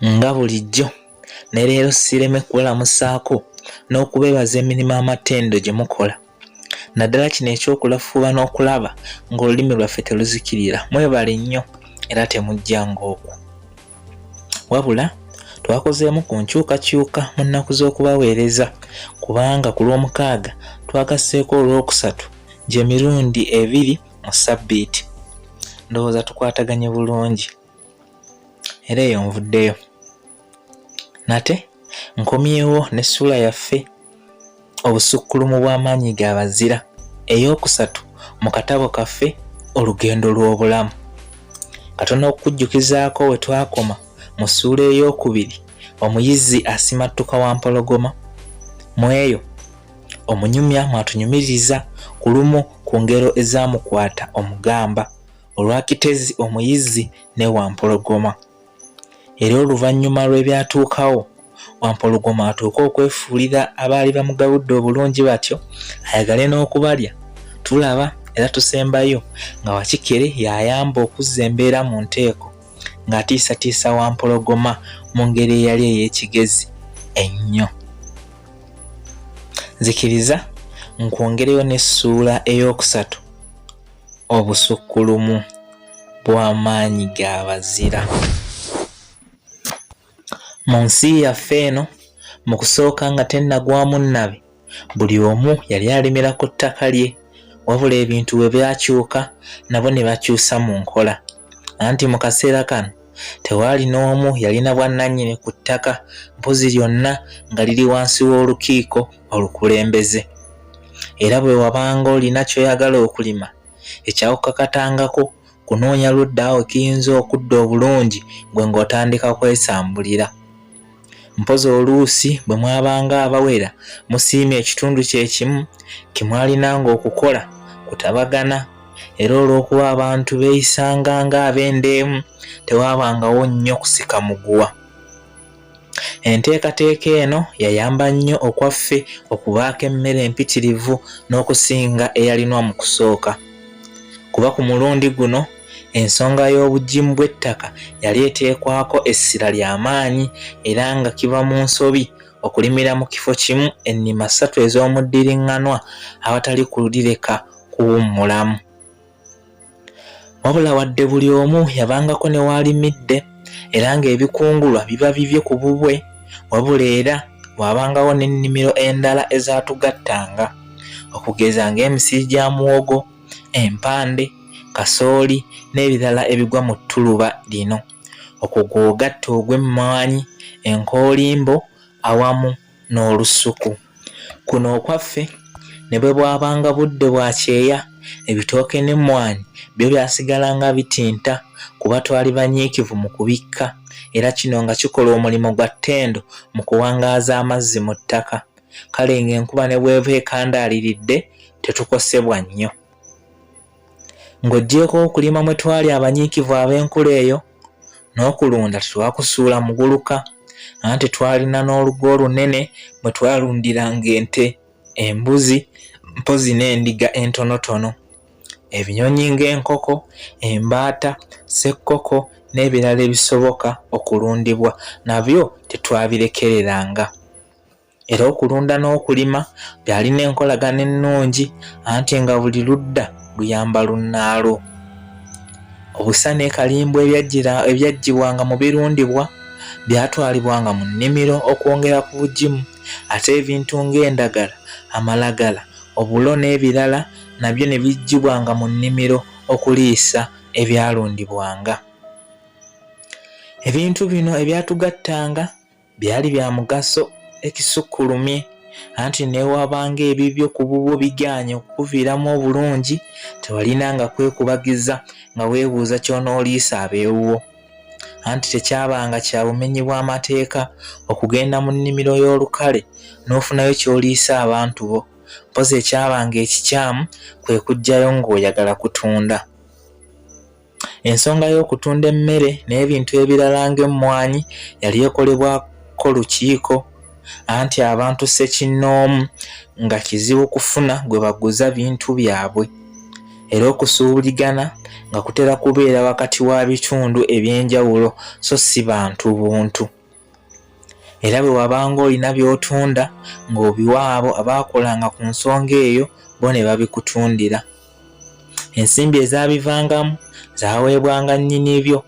Nga bulijjo ne leero sireme kwelamusaako n'okubeebaza emirimu amatendo gye mukola. Naddala kino eky'okulafuuba n'okulaba ng'olulimi lwaffe teruzikirira. Mwebale nnyo era temujjanga okwo. Wabula twakozeemu ku nkyukakyuka mu nnaku z'okubaweereza kubanga ku lw'omukaaga twagasseeko olwokusatu gye mirundi 2 mu ssabbiiti. Ndowooza tukwataganye bulungi era eyo nvuddeyo. Nate nkomyewo n'Essuula yaffe obusukkulumu bw'amaanyi g'abazira eyookusatu mu katabo kaffe Olugendo lw'obulamu. Katono okukujjukizaako we twakoma mu ssuula ey'okubiri omuyizzi asimattuka wa mpologoma. Mu eyo omunyumya mwatunyumiriza ku lumu ku ngero ezaamukwata omugamba olwakitezi omuyizzi ne wampologoma. Era oluvannyuma lw'ebyatuukawo wampologoma atuuka okwefuulira abaali bamugabudde obulungi batyo ayagale n'okubalya. Tulaba era tusembayo nga Wakikere yayamba okuzza embeera mu nteeko ng'atiisatiisa wampologoma mu ngeri eyali ey'ekigezi ennyo. Nzikiriza nkwongereyo n'Essuula eyookusatu obusukkulumu bw'amaanyi g'abazira. Mu nsi yaffe eno mu kusooka nga tennagwamu nnabe buli omu yali alimira ku ttaka lye, wabula ebintu bwe byakyuka nabo ne bakyusa mu nkola. Anti mu kaseera kano tewaali n'omu yalina bwannannyini ku ttaka, mpozi lyonna nga liri wansi w'olukiiko olukulembeze. Era bwe wabanga olina ky'oyagala okulima ekyakukakatangako kunoonya ludda awo kiyinza okudda obulungi gwe ng'otandika kwesambulira. Mpozi oluusi bwe mwabanga abawera musiimye ekitundu kye kimu kimwalinanga okukola kutabagana, era olw'okuba abantu beeyisanga ng'ab'endeemu tewaabangawo nnyo kusika muguwa. Enteekateeka eno yayamba nnyo okwaffe okubaako emmere empitirivu n'okusinga eyalinwa mu kusooka. Kuba ku mulundi guno ensonga y'obugimu bw'ettaka yali eteekwako essira ly'amaanyi era nga kiva mu nsobi okulimira mu kifo kimu ennima 3 ez'omuddiringanwa awatali kulireka kuwummulamu. Wabula wadde buli omu yabangako ne waalimidde era ng'ebikungulwa biba bibye ku bubwe, wabula era waabangawo n'ennimiro endala ezaatugattanga okugeza ng'emisiri gya muwogo, empande, kasooli n'ebirala ebigwa mu ttuluba lino. Okwo gw'ogatta ogw'emmwanyi, enkoolimbo awamu n'olusuku. Kuno okwaffe ne bwe bwabanga budde bwa kyeya ebitooke n'emmwanyi byo byasigalanga bitinta kuba twali banyiikivu mu kubikka, era kino nga kikola omulimu gwa ttendo mu kuwangaaza amazzi mu ttaka. Kale ng'enkuba ne bw'eba ekandaaliridde tetukosebwa nnyo. Ng'oggyeko okulima mwe twali abanyiikivu ab'enkula eyo n'okulunda tetwakusuula muguluka, anti twalina n'olugo olunene mwe twalundiranga ente, embuzi, mpozi n'endiga entonotono. Ebinyonyi ng'enkoko, embaata, ssekkoko n'ebirala ebisoboka okulundibwa nabyo tetwabirekereranga. Era okulunda n'okulima byalina enkolagana ennungi, anti nga buli ludda luyamba lunnaalwo. Obusa n'ekalimbo ebyaggyibwanga mu birundibwa byatwalibwanga mu nnimiro okwongera ku bugimu, ate ebintu ng'endagala, amalagala, obulo n'ebirala nabyo ne biggyibwanga mu nnimiro okuliisa ebyalundibwanga. Ebintu bino ebyatugattanga byali bya mugaso ekisukkulumye, anti neewabanga ebibyo ku bubwo bigaanye okukuviiramu obulungi tewalinanga kwekubagiza nga weebuuza ky'onooliisa abeewuwo. Anti tekyabanga kya bumenyi bw'amateeka okugenda mu nnimiro y'olukale n'ofunayo ky'oliisa abantu bo, mpozi ekyabanga ekikyamu kwe kujjayo ng'oyagala kutunda. Ensonga y'okutunda emmere n'ebintu ebirala ng'emmwanyi yali ekolebwako lukiiko, anti abantu ssekinnoomu nga kizibu kufuna gwe baguza bintu byabwe. Era okusuubuligana nga kutera kubeera wakati wa bitundu eby'enjawulo so si bantu buntu. Era bwe wabanga olina by'otunda ng'obiwa abo abaakolanga ku nsonga eyo, bo ne babikutundira. Ensimbi ezaabivangamu zaaweebwanga nnyinibyo,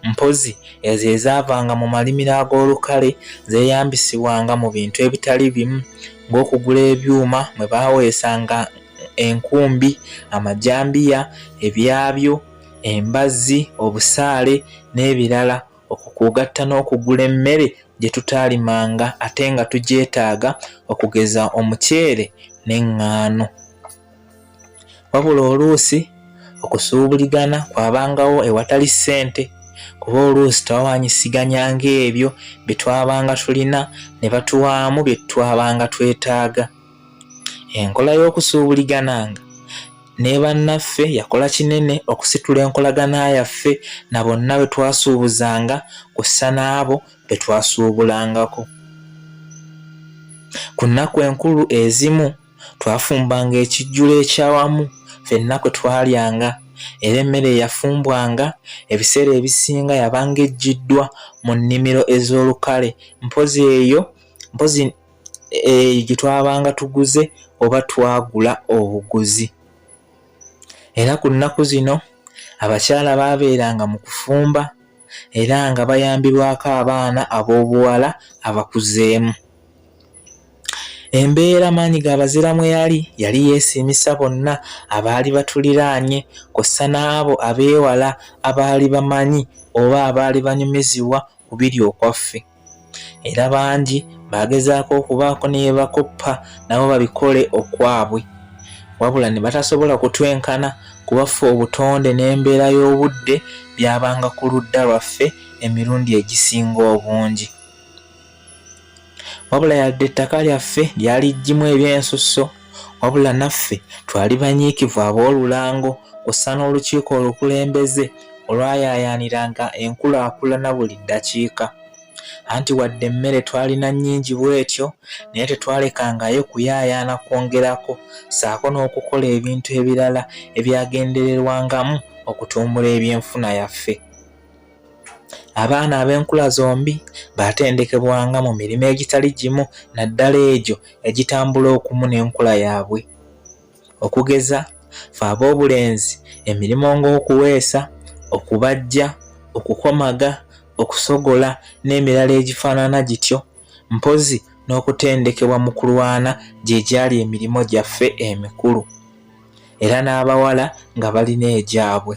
mpozi ezo ezaavanga mu malimiro ag'olukale zeeyambisibwanga mu bintu ebitali bimu ng'okugula ebyuma mwe baaweesanga enkumbi, amajambiya, ebyabyo, embazzi, obusaale n'ebirala, okugatta n'okugula emmere gye tutaalimanga ate nga tugyetaaga, okugeza omuceere n'eŋŋaano. Wabula oluusi okusuubuligana kwabangawo ewatali ssente, kuba oluusi twawanyisiganyanga ebyo bye twabanga tulina ne batuwaamu bye twabanga twetaaga. Enkola y'okusuubuligananga ne bannaffe yakola kinene okusitula enkolagana yaffe na bonna bwe twasuubuzanga kussa n'abo be twasuubulangako. Ku nnaku enkulu ezimu twafumbanga ekijjulo ekyawamu ffenna kwe twalyanga, era emmere eyafumbwanga ebiseera ebisinga yabanga eggiddwa mu nnimiro ez'olukale, mpozi gye twabanga tuguze oba twagula obuguzi. Era ku nnaku zino abakyala baabeeranga mu kufumba era nga bayambibwako abaana ab'obuwala abakuzeemu. Embeera maanyiga abaziramu yali yeesiimisa bonna abaali batuliraanye, kw'ossa n'abo abeewala abaali bamanyi oba abaali banyumizibwa ku biri okwaffe. Era bangi baagezaako okubaako ne bye bakoppa nabo babikole okwabwe, wabula ne batasobola kutwenkana kuba ffe obutonde n'embeera y'obudde byabanga ku ludda lwaffe emirundi egisinga obungi. Wabula yadde ettaka lyaffe lyali ggimu eby'ensusso, wabula naffe twali banyiikivu ab'olulango, kw'ossa n'olukiiko olukulembeze olwayaayaaniranga enkulaakulana buli ddakiika. Anti wadde emmere twalina nnyingi bw'etyo, naye tetwalekangayo kuyaayaana kwongerako, ssaako n'okukola ebintu ebirala ebyagendererwangamu okutumbula eby'enfuna yaffe. Abaana ab'enkula zombi baatendekebwanga mu mirimu egitali gimu naddala egyo egitambula okumu n'enkula yaabwe. Okugeza ffe ab'obulenzi emirimu ng'okuweesa, okubajja, okukomaga, okusogola n'emirala egifaanana gityo, mpozi n'okutendekebwa mu kulwana gye gyali emirimu gyaffe emikulu, era n'abawala nga balina egyabwe.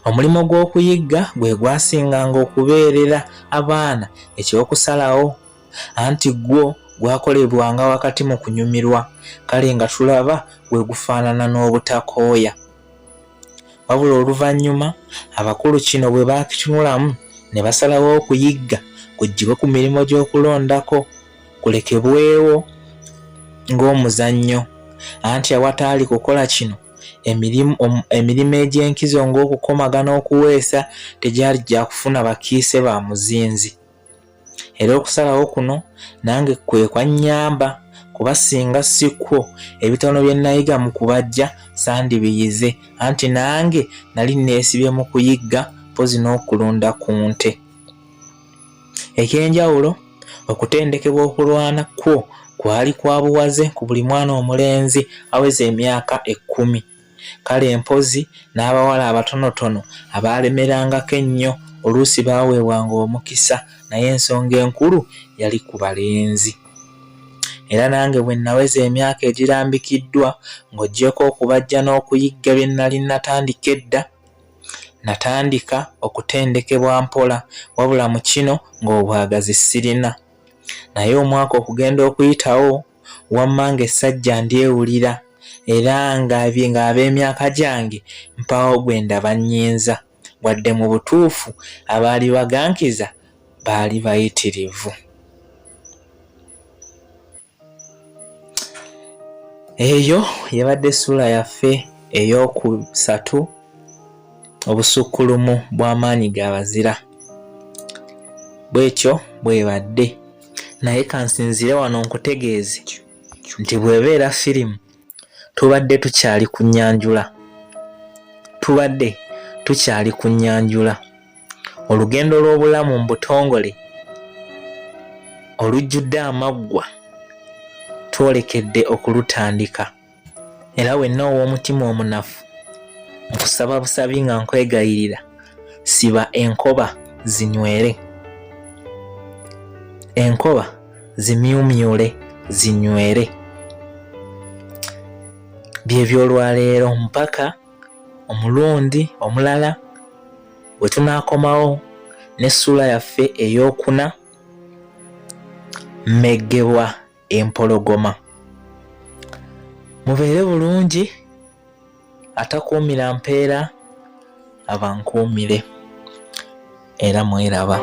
Omulimu gw'okuyigga gwe gwasinganga okubeerera abaana ekyokusalawo, anti gwo gwakolebwanga wakati mu kunyumirwa, kale nga tulaba bwe gufaanana n'obutakooya. Wabula oluvannyuma abakulu kino bwe baakitunulamu ne basalawo okuyigga kuggyibwe ku mirimu gy'okulondako, kulekebwewo ng'omuzannyo, anti awataali kukola kino emirimu egy'enkizo ng'okukomaga n'okuweesa tegyali gya kufuna bakiise ba muzinzi. Era okusalawo kuno nange kwe kwannyamba, kuba singa si kwo ebitono bye nayiga mu kubajja sandibiyize, anti nange nali neesibye mu kuyigga mpozi n'okulunda ku nte. Ekyenjawulo okutendekebwa okulwana kwo kwali kwa buwaze ku buli mwana omulenzi aweza emyaka 10. Kale mpozi n'abawala abatonotono abaalemerangako ennyo oluusi baaweebwanga omukisa, naye ensonga enkulu yali ku balenzi. Era nange bwe naweza emyaka egirambikiddwa ng'oggyeko okubajja n'okuyigga bye nali natandika edda, natandika okutendekebwa mpola, wabula mu kino ng'obwagazi sirina. Naye omwaka okugenda okuyitawo, wamma ng'essajja ndyewulira, era ng'ab'emyaka gyange mpawo gwe ndaba nnyinza, wadde mu butuufu abaali bagankiza baali bayitirivu. Eyo yabadde Essuula yaffe eyookusatu obusukkulumu bw'amaanyi g'abazira. Bwekyo bwebadde, naye kansinzire wano nkutegeeze nti bw'ebeera firimu tubadde tukyali ku nnyanjula. Olugendo lw'obulamu mu butongole olujjudde amaggwa twolekedde okulutandika, era wenna ow'omutima omunafu nkusaba busabi nga nkwegayirira, siba enkoba zinywere, enkoba zimyumyule zinywere. Byebyo olwaleero mpaka omulundi omulala bwe tunaakomawo n'Essuula yaffe eyookuna, Meggebwa Empologoma. Mubeere bulungi, atakuumira mpeera abankuumire, era mweraba.